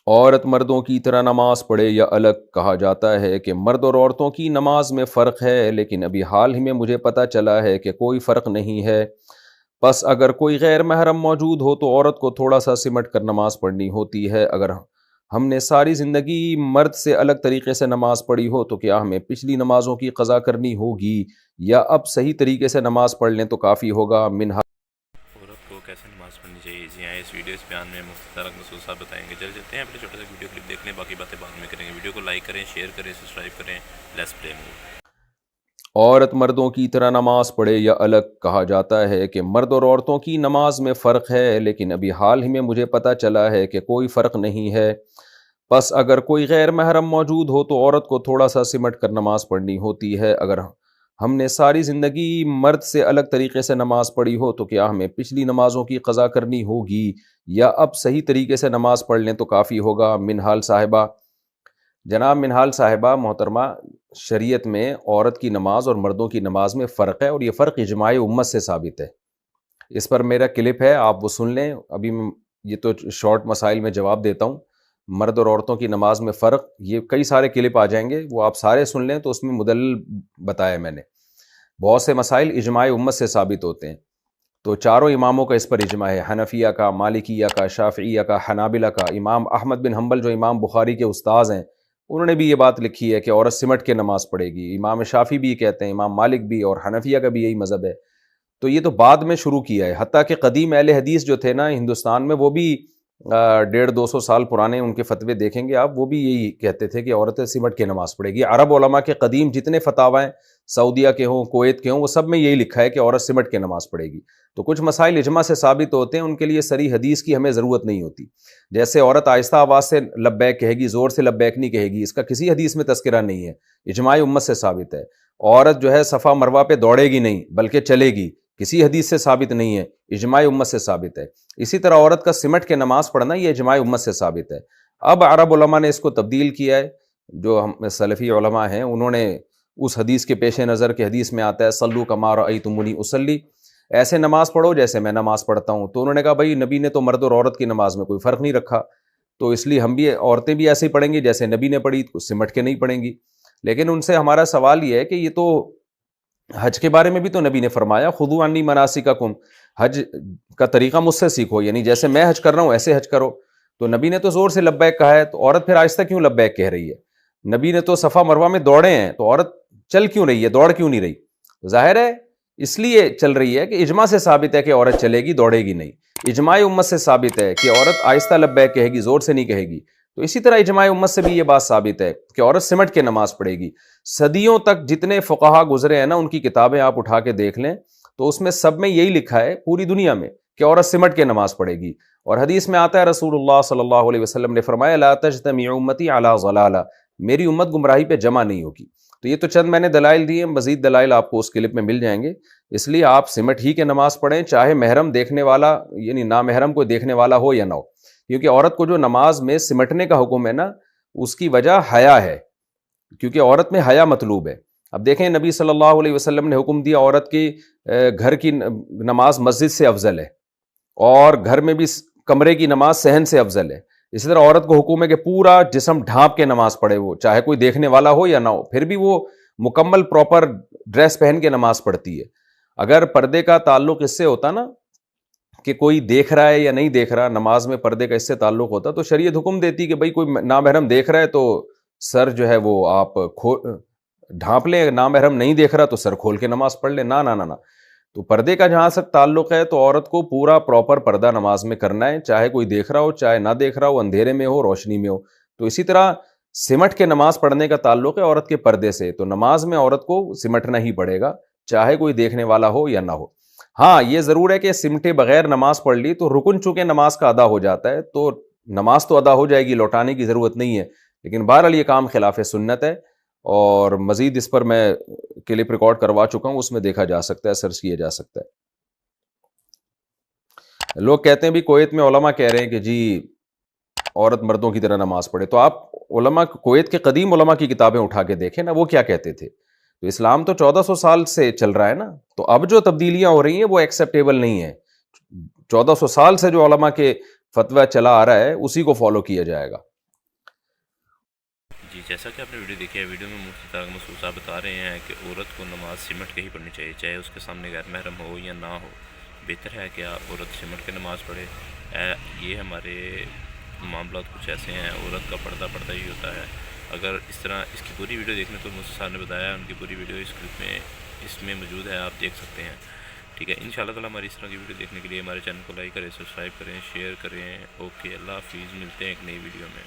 عورت مردوں کی طرح نماز پڑھے یا الگ؟ کہا جاتا ہے کہ مرد اور عورتوں کی نماز میں فرق ہے، لیکن ابھی حال ہی میں مجھے پتہ چلا ہے کہ کوئی فرق نہیں ہے۔ پس اگر کوئی غیر محرم موجود ہو تو عورت کو تھوڑا سا سمٹ کر نماز پڑھنی ہوتی ہے۔ اگر ہم نے ساری زندگی مرد سے الگ طریقے سے نماز پڑھی ہو تو کیا ہمیں پچھلی نمازوں کی قضا کرنی ہوگی، یا اب صحیح طریقے سے نماز پڑھ لیں تو کافی ہوگا؟ منہا عورت کو کیسے نماز پڑھنی چاہیے، جی آئے اس ویڈیو اس بیان میں مختصر خصوصات بتائیں گے۔ چل چلتے ہیں اپنے چھوٹا سا ویڈیو کلپ دیکھ لیں، باقی باتیں بعد میں کریں گے۔ ویڈیو کو لائک کریں، شیئر کریں، سبسکرائب کریں۔ Let's play move. عورت مردوں کی طرح نماز پڑھے یا الگ؟ کہا جاتا ہے کہ مرد اور عورتوں کی نماز میں فرق ہے، لیکن ابھی حال ہی میں مجھے پتہ چلا ہے کہ کوئی فرق نہیں ہے۔ پس اگر کوئی غیر محرم موجود ہو تو عورت کو تھوڑا سا سمٹ کر نماز پڑھنی ہوتی ہے۔ اگر ہم نے ساری زندگی مرد سے الگ طریقے سے نماز پڑھی ہو تو کیا ہمیں پچھلی نمازوں کی قضا کرنی ہوگی، یا اب صحیح طریقے سے نماز پڑھ لیں تو کافی ہوگا؟ منہال صاحبہ، جناب منہال صاحبہ محترمہ، شریعت میں عورت کی نماز اور مردوں کی نماز میں فرق ہے، اور یہ فرق اجماع امت سے ثابت ہے۔ اس پر میرا کلپ ہے، آپ وہ سن لیں۔ ابھی یہ تو شارٹ مسائل میں جواب دیتا ہوں۔ مرد اور عورتوں کی نماز میں فرق، یہ کئی سارے کلپ آ جائیں گے، وہ آپ سارے سن لیں تو اس میں مدلل بتایا میں نے۔ بہت سے مسائل اجماع امت سے ثابت ہوتے ہیں، تو چاروں اماموں کا اس پر اجماع ہے، حنفیہ کا، مالکیہ کا، شافعیہ کا، حنابلہ کا۔ امام احمد بن حنبل جو امام بخاری کے استاذ ہیں، انہوں نے بھی یہ بات لکھی ہے کہ عورت سمٹ کے نماز پڑھے گی۔ امام شافعی بھی یہ کہتے ہیں، امام مالک بھی، اور حنفیہ کا بھی یہی مذہب ہے۔ تو یہ تو بعد میں شروع کیا ہے، حتیٰ کہ قدیم اہل حدیث جو تھے نا ہندوستان میں، وہ بھی 150-200 سال پرانے ان کے فتوے دیکھیں گے آپ، وہ بھی یہی کہتے تھے کہ عورتیں سمٹ کے نماز پڑھے گی۔ عرب علماء کے قدیم جتنے فتاوی ہیں، سعودیہ کے ہوں، کویت کے ہوں، وہ سب میں یہی لکھا ہے کہ عورت سمٹ کے نماز پڑھے گی۔ تو کچھ مسائل اجماع سے ثابت ہوتے ہیں، ان کے لیے صریح حدیث کی ہمیں ضرورت نہیں ہوتی۔ جیسے عورت آہستہ آواز سے لبیک کہے گی، زور سے لبیک نہیں کہے گی، اس کا کسی حدیث میں تذکرہ نہیں ہے، اجماع امت سے ثابت ہے۔ عورت جو ہے صفا مروہ پہ دوڑے گی نہیں بلکہ چلے گی، کسی حدیث سے ثابت نہیں ہے، اجماع امت سے ثابت ہے۔ اسی طرح عورت کا سمٹ کے نماز پڑھنا، یہ اجماع امت سے ثابت ہے۔ اب عرب علماء نے اس کو تبدیل کیا ہے، جو ہم سلفی علماء ہیں، انہوں نے اس حدیث کے پیش نظر کے حدیث میں آتا ہے صلو کما رأیتمونی اصلی، ایسے نماز پڑھو جیسے میں نماز پڑھتا ہوں۔ تو انہوں نے کہا بھائی نبی نے تو مرد اور عورت کی نماز میں کوئی فرق نہیں رکھا، تو اس لیے ہم بھی، عورتیں بھی ایسے ہی پڑھیں گی جیسے نبی نے پڑھی، کچھ سمٹ کے نہیں پڑھیں گی۔ لیکن ان سے ہمارا سوال یہ ہے کہ یہ تو حج کے بارے میں بھی تو نبی نے فرمایا خذوا عنی مناسککم، حج کا طریقہ مجھ سے سیکھو، یعنی جیسے میں حج کر رہا ہوں ایسے حج کرو۔ تو نبی نے تو زور سے لبیک کہا ہے، تو عورت پھر آہستہ کیوں لبیک کہہ رہی ہے؟ نبی نے تو صفا مروہ میں دوڑے ہیں، تو عورت چل کیوں رہی ہے، دوڑ کیوں نہیں رہی؟ ظاہر ہے اس لیے چل رہی ہے کہ اجماع سے ثابت ہے کہ عورت چلے گی، دوڑے گی نہیں۔ اجماع امت سے ثابت ہے کہ عورت آہستہ لبیک کہے گی، زور سے نہیں کہے گی۔ تو اسی طرح اجماع امت سے بھی یہ بات ثابت ہے کہ عورت سمٹ کے نماز پڑھے گی۔ صدیوں تک جتنے فقہا گزرے ہیں نا، ان کی کتابیں آپ اٹھا کے دیکھ لیں تو اس میں سب میں یہی لکھا ہے، پوری دنیا میں، کہ عورت سمٹ کے نماز پڑھے گی۔ اور حدیث میں آتا ہے رسول اللہ صلی اللہ علیہ وسلم نے فرمایا لا تجتمع امتی علی ضلالہ، میری امت گمراہی پہ جمع نہیں ہوگی۔ تو یہ تو چند میں نے دلائل دیے ہیں، مزید دلائل آپ کو اس کلپ میں مل جائیں گے۔ اس لیے آپ سمٹ ہی کے نماز پڑھیں، چاہے محرم دیکھنے والا یعنی نامحرم کوئی دیکھنے والا ہو یا نہ ہو، کیونکہ عورت کو جو نماز میں سمٹنے کا حکم ہے نا، اس کی وجہ حیا ہے، کیونکہ عورت میں حیا مطلوب ہے۔ اب دیکھیں نبی صلی اللہ علیہ وسلم نے حکم دیا عورت کی گھر کی نماز مسجد سے افضل ہے، اور گھر میں بھی کمرے کی نماز صحن سے افضل ہے۔ اسی طرح عورت کو حکم ہے کہ پورا جسم ڈھانپ کے نماز پڑھے، وہ چاہے کوئی دیکھنے والا ہو یا نہ ہو، پھر بھی وہ مکمل پراپر ڈریس پہن کے نماز پڑھتی ہے۔ اگر پردے کا تعلق اس سے ہوتا نا کہ کوئی دیکھ رہا ہے یا نہیں دیکھ رہا، نماز میں پردے کا اس سے تعلق ہوتا تو شریعت حکم دیتی کہ بھئی کوئی نامحرم دیکھ رہا ہے تو سر جو ہے وہ آپ ڈھانپ لیں، نامحرم نہیں دیکھ رہا تو سر کھول کے نماز پڑھ لیں۔ نہ تو پردے کا جہاں تک تعلق ہے تو عورت کو پورا پراپر پردہ نماز میں کرنا ہے، چاہے کوئی دیکھ رہا ہو چاہے نہ دیکھ رہا ہو، اندھیرے میں ہو روشنی میں ہو۔ تو اسی طرح سمٹ کے نماز پڑھنے کا تعلق ہے عورت کے پردے سے، تو نماز میں عورت کو سمٹنا ہی پڑے گا، چاہے کوئی دیکھنے والا ہو یا نہ ہو۔ ہاں یہ ضرور ہے کہ سمٹے بغیر نماز پڑھ لی تو رکن چونکہ نماز کا ادا ہو جاتا ہے، تو نماز تو ادا ہو جائے گی، لوٹانے کی ضرورت نہیں ہے، لیکن بہرحال یہ کام خلاف سنت ہے، اور مزید اس پر میں کلپ ریکارڈ کروا چکا ہوں، اس میں دیکھا جا سکتا ہے، سرچ کیا جا سکتا ہے۔ لوگ کہتے ہیں بھی کویت میں علماء کہہ رہے ہیں کہ جی عورت مردوں کی طرح نماز پڑھے، تو آپ علماء کویت کے قدیم علماء کی کتابیں اٹھا کے دیکھیں نا، وہ کیا کہتے تھے۔ تو اسلام تو 1400 سال سے چل رہا ہے نا، تو اب جو تبدیلیاں ہو رہی ہیں وہ ایکسیپٹیبل نہیں ہیں۔ 1400 سال سے جو علماء کے فتویٰ چلا آ رہا ہے اسی کو فالو کیا جائے گا۔ جیسا کہ آپ نے ویڈیو دیکھی ہے، ویڈیو میں مفتی طارق مسعود صاحب بتا رہے ہیں کہ عورت کو نماز سمٹ کے ہی پڑھنی چاہیے، چاہے اس کے سامنے غیر محرم ہو یا نہ ہو، بہتر ہے کہ عورت سمٹ کے نماز پڑھے۔ یہ ہمارے معاملات کچھ ایسے ہیں، عورت کا پردہ پردہ ہی ہوتا ہے۔ اگر اس طرح اس کی پوری ویڈیو دیکھنے تو مفتی صاحب نے بتایا، ان کی پوری ویڈیو اس کلپ میں اس میں موجود ہے، آپ دیکھ سکتے ہیں، ٹھیک ہے۔ انشاءاللہ تعالیٰ ہماری اس طرح کی ویڈیو دیکھنے کے لیے ہمارے چینل کو لائک کریں، سبسکرائب کریں، شیئر کریں۔ اوکے، اللہ حافظ، ملتے ہیں ایک نئی ویڈیو میں۔